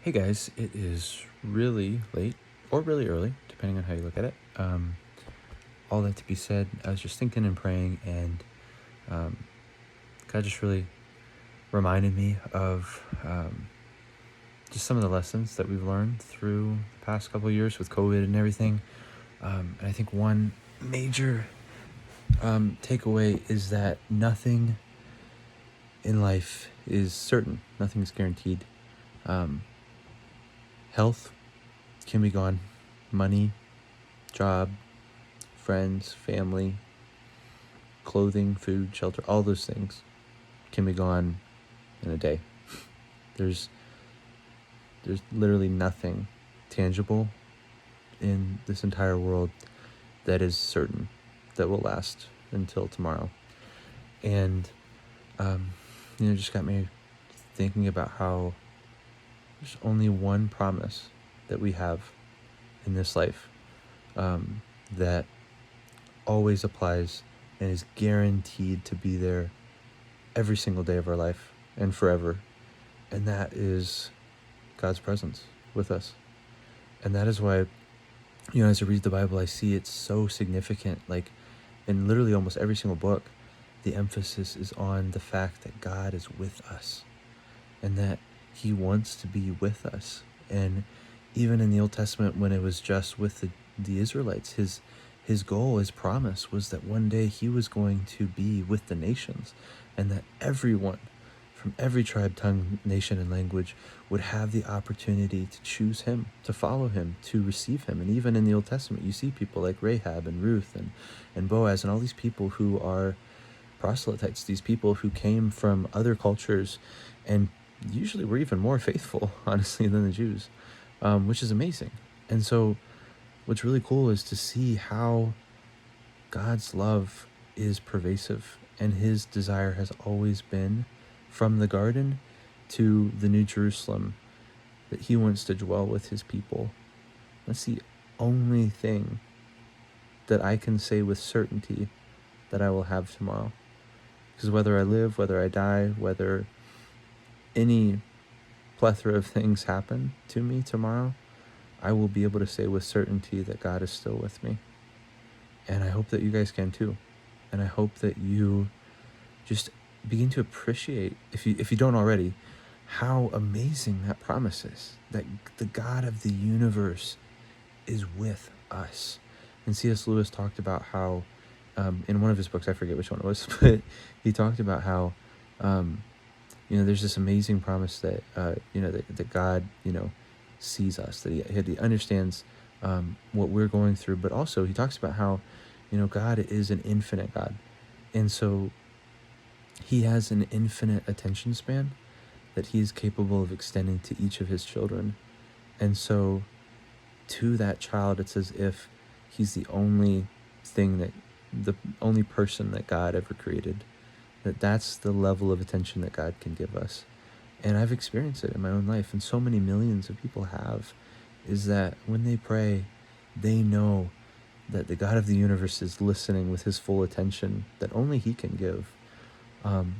Hey guys, it is really late or really early, depending on how you look at it. All that to be said, I was just thinking and praying, and God just really reminded me of just some of the lessons that we've learned through the past couple of years with COVID and everything. And I think one major takeaway is that nothing in life is certain, nothing's guaranteed. Health can be gone, money, job, friends, family, clothing, food, shelter, all those things can be gone in a day. There's literally nothing tangible in this entire world that is certain that will last until tomorrow. And just got me thinking about how there's only one promise that we have in this life that always applies and is guaranteed to be there every single day of our life and forever. And that is God's presence with us. And that is why, as I read the Bible, I see it's so significant. Like in literally almost every single book, the emphasis is on the fact that God is with us and that he wants to be with us. And even in the Old Testament, when it was just with the Israelites, his goal, his promise was that one day he was going to be with the nations, and that everyone from every tribe, tongue, nation, and language would have the opportunity to choose him, to follow him, to receive him. And even in the Old Testament, you see people like Rahab and Ruth and Boaz and all these people who are proselytes, these people who came from other cultures and usually were even more faithful, honestly, than the Jews, which is amazing. And so what's really cool is to see how God's love is pervasive, and his desire has always been from the garden to the New Jerusalem that he wants to dwell with his people. That's the only thing that I can say with certainty that I will have tomorrow. Because whether I live, whether I die, whether any plethora of things happen to me tomorrow, I will be able to say with certainty that God is still with me. And I hope that you guys can too. And I hope that you just begin to appreciate, if you don't already, how amazing that promise is, that the God of the universe is with us. And C.S. Lewis talked about how, in one of his books, I forget which one it was, but he talked about how, there's this amazing promise that, that God, sees us, that he understands what we're going through, but also he talks about how, God is an infinite God. And so he has an infinite attention span that he is capable of extending to each of his children. And so to that child, it's as if he's the only person that God ever created. That's the level of attention that God can give us. And I've experienced it in my own life, and so many millions of people have, is that when they pray, they know that the God of the universe is listening with his full attention that only he can give. And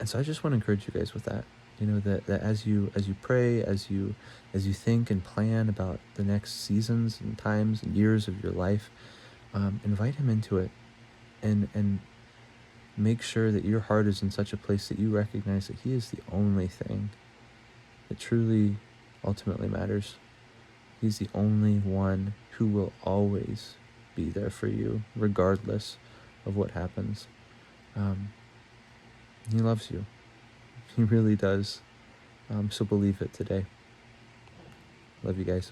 so I just want to encourage you guys with that, that as you pray, as you think and plan about the next seasons and times and years of your life, invite him into it, and make sure that your heart is in such a place that you recognize that he is the only thing that truly ultimately matters. He's the only one who will always be there for you, regardless of what happens. He loves you. He really does. So believe it today. Love you guys.